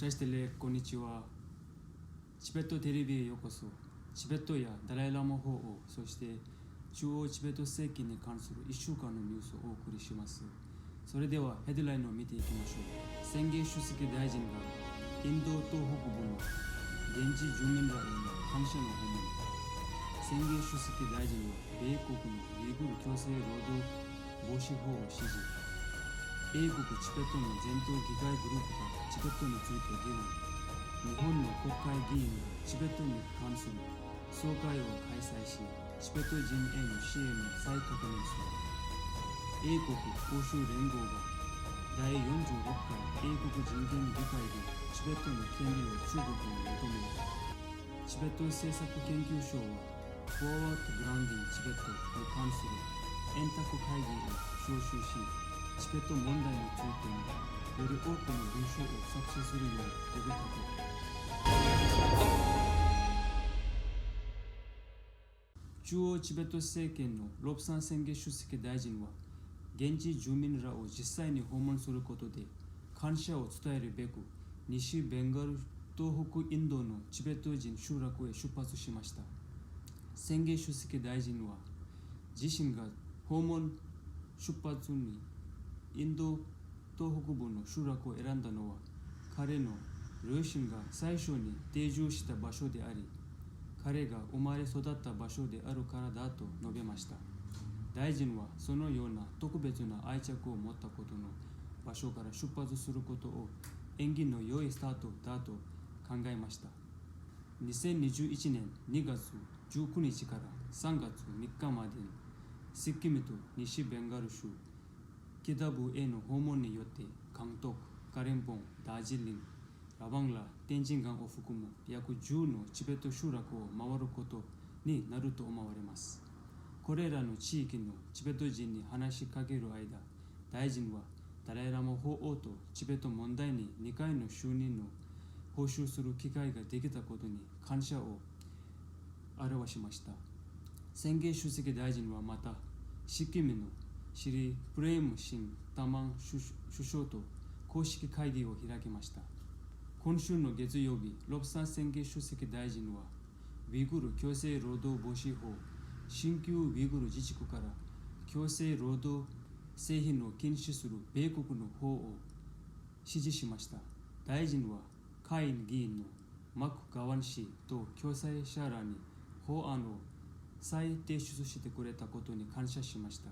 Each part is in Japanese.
対してこんにちは。チベットテレビへようこそ。チベットやダライラマ法王、そして中央チベット政権に関する1週間のニュースをお送りします。それではヘッドラインを見ていきましょう。宣言出席大臣がインド東北部の現地住民らへの感謝の訪問。宣言出席大臣は米国のウイグル強制労働防止法を支持。英国チベットの全党議会グループがチベットについて議論。日本の国会議員がチベットに関する総会を開催し、チベット人への支援を再確認する。英国欧州連合が第46回英国人権議会でチベットの権利を中国に求める。チベット政策研究所はフォーワードグラウンディングチベットに関する円卓会議を招集し、チベット問題についてより多くの文書を作成するよう呼びかける。中央チベット政権のロブサン宣言出席大臣は、現地住民らを実際に訪問することで感謝を伝えるべく、西ベンガル東北インドのチベット人集落へ出発しました。宣言出席大臣は、自身が訪問出発にインド東北部の集落を選んだのは、彼の両親が最初に定住した場所であり、彼が生まれ育った場所であるからだと述べました。大臣はそのような特別な愛着を持ったことの場所から出発することを縁起の良いスタートだと考えました。2021年2月19日から3月3日までにシッキムと西ベンガル州北部への訪問によって、カントク、カレンポン、ダージリン、ラバンラ、テンジンガンを含む約10のチベット集落を回ることになると思われます。これらの地域のチベット人に話しかける間、大臣はダライラマ法王とチベット問題に2回の就任の報酬する機会ができたことに感謝を表しました。宣言出席大臣はまた、シッキムのシリ・プレームシン・タマン首相と公式会議を開きました。今週の月曜日、ロブサン宣言出席大臣は、ウイグル強制労働防止法、新旧ウイグル自治区から強制労働製品を禁止する米国の法を支持しました。大臣は下院議員のマク・ガワン氏と共催者らに法案を再提出してくれたことに感謝しました。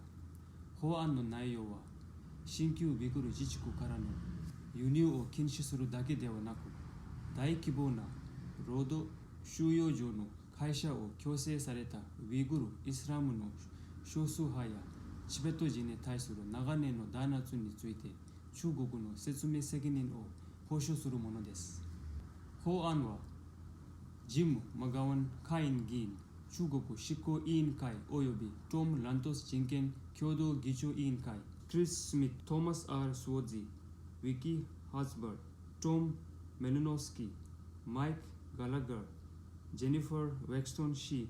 法案の内容は、新旧ウイグル自治区からの輸入を禁止するだけではなく、大規模な労働収容所の会社を強制されたウイグル・イスラムの少数派やチベット人に対する長年の弾圧について中国の説明責任を保障するものです。法案は、ジム・マガワン下院議員、中国執行委員会およびトム・ラントス人権共同議長委員会、クリス・スミス、トーマス・ R・ スウォーズィ、ウィキ・ハズバー、トム・メルノスキー、マイク・ガラガー、ジェニファー・ウェクストン氏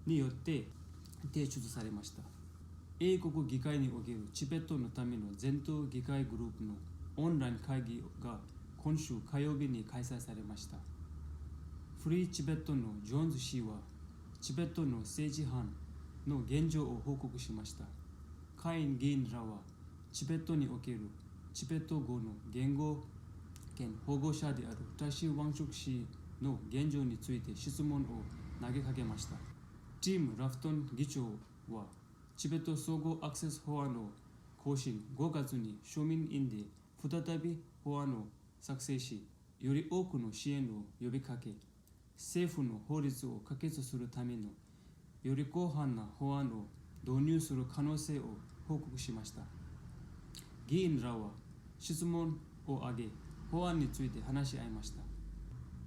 によって提出されました。英国議会におけるチベットのための全党議会グループのオンライン会議が今週火曜日に開催されました。フリーチベットのジョーンズ氏は、チベットの政治犯の現状を報告しました。下院議員らは、チベットにおけるチベット語の言語権保護者であるタシ・ワンシュク氏の現状について質問を投げかけました。ティム・ラフトン議長は、チベット総合アクセス法案の更新5月に庶民院で再び法案を作成し、より多くの支援を呼びかけ、政府の法律を可決するためのより広範な法案を導入する可能性を報告しました。議員らは質問を挙げ、法案について話し合いました。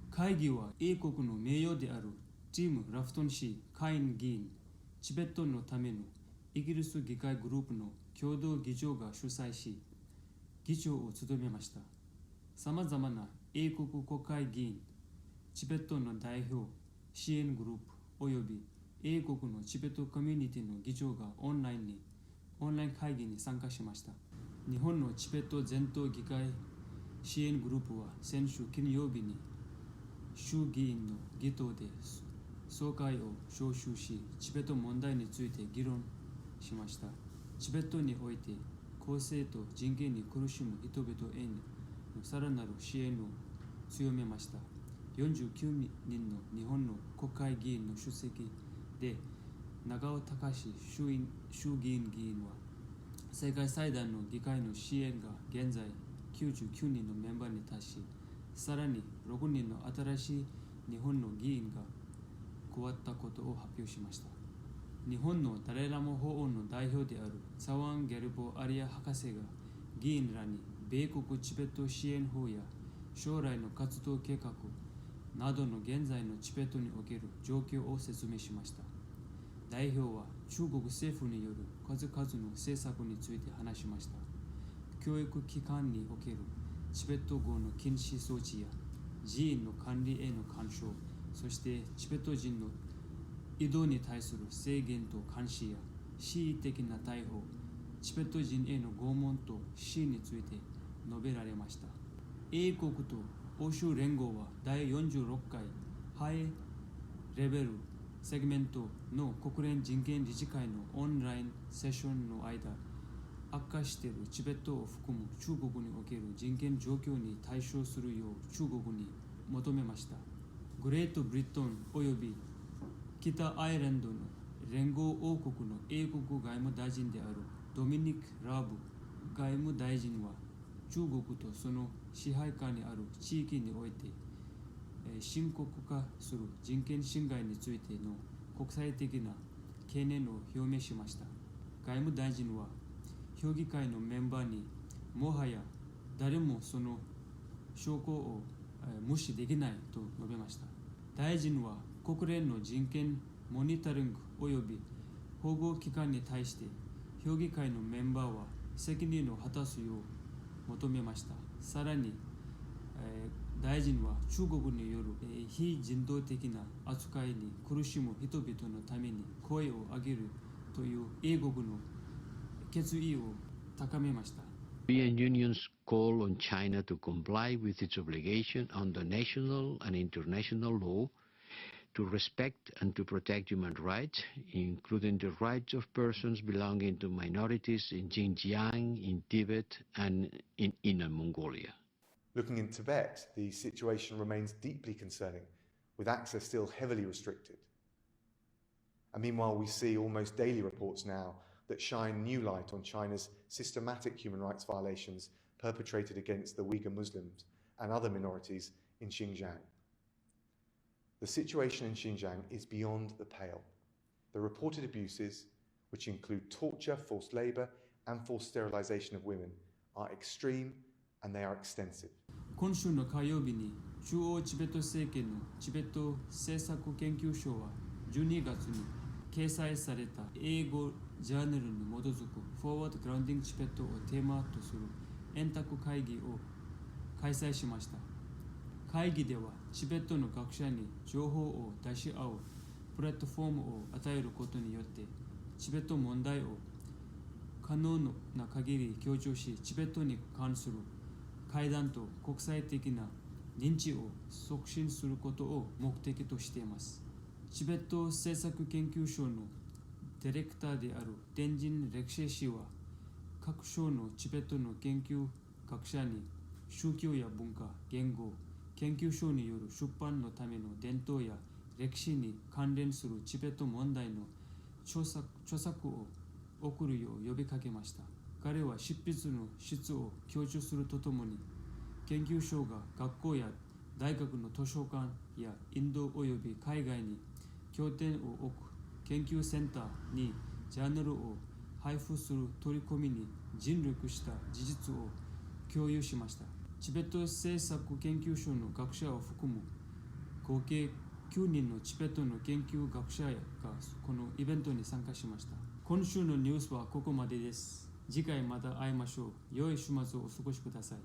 会議は英国の名誉であるティム・ラフトン氏下院議員、チベットのためのイギリス議会グループの共同議長が主催し、議長を務めました。さまざまな英国国会議員、チベットの代表、支援グループおよび英国のチベットコミュニティの議長がオンライン会議に参加しました。日本のチベット全党議会支援グループは先週金曜日に衆議院の議頭で総会を招集し、チベット問題について議論しました。チベットにおいて公正と人権に苦しむ人々へのさらなる支援を強めました。49人の日本の国会議員の出席で、長尾隆衆議院議員は、世界最大の議会の支援が現在99人のメンバーに達し、さらに6人の新しい日本の議員が加わったことを発表しました。日本のダライラマ法王の代表であるサワン・ゲルボ・アリア博士が議員らに米国チベット支援法や将来の活動計画などの現在のチベットにおける状況を説明しました。代表は中国政府による数々の政策について話しました。教育機関におけるチベット語の禁止措置や寺院の管理への干渉、そしてチベット人の移動に対する制限と監視や恣意的な逮捕、チベット人への拷問と死について述べられました。英国と欧州連合は第46回ハイレベルセグメントの国連人権理事会のオンラインセッションの間、悪化しているチベットを含む中国における人権状況に対処するよう中国に求めました。グレートブリトンおよび北アイルランドの連合王国の英国外務大臣であるドミニク・ラブ外務大臣は、中国とその支配下にある地域において深刻化する人権侵害についての国際的な懸念を表明しました。外務大臣は評議会のメンバーにもはや誰もその証拠を無視できないと述べました。大臣は国連の人権モニタリング及び保護機関に対して評議会のメンバーは責任を果たすよう求めました。さらに、大臣は中国による非人道的な扱いに苦しむ人々のために声を上げるという英国の決意を高めました。European Union's call on China to comply with its obligation under national and international law to respect and to protect human rights, including the rights of persons belonging to minorities in Xinjiang, in Tibet, and in Inner Mongolia. Looking in Tibet, the situation remains deeply concerning, with access still heavily restricted. And meanwhile, we see almost daily reports now that shine new light on China's systematic human rights violations perpetrated against the Uyghur Muslims and other minorities in Xinjiang. The situation in Xinjiang is beyond the pale. The reported abuses, which include torture, forced labor, and forced sterilization of women, are extreme and they are extensive. 今週の火曜日に中央チベット政権のチベット政策研究所は12月に掲載された英語ジャーナルに基づく Forward Grounding チベットをテーマとする円卓会議を開催しました。会議ではチベットの学者に情報を出し合うプラットフォームを与えることによってチベット問題を可能な限り強調し、チベットに関する会談と国際的な認知を促進することを目的としています。チベット政策研究所のディレクターである天神歴史氏は、各省のチベットの研究学者に宗教や文化、言語、研究所による出版のための伝統や歴史に関連するチベット問題の著作を送るよう呼びかけました。彼は執筆の質を強調するとともに、研究所が学校や大学の図書館やインドおよび海外に拠点を置く研究センターにジャーナルを配布する取り組みに尽力した事実を共有しました。チベット政策研究所の学者を含む合計9人のチベットの研究学者がこのイベントに参加しました。今週のニュースはここまでです。次回また会いましょう。良い週末をお過ごしください。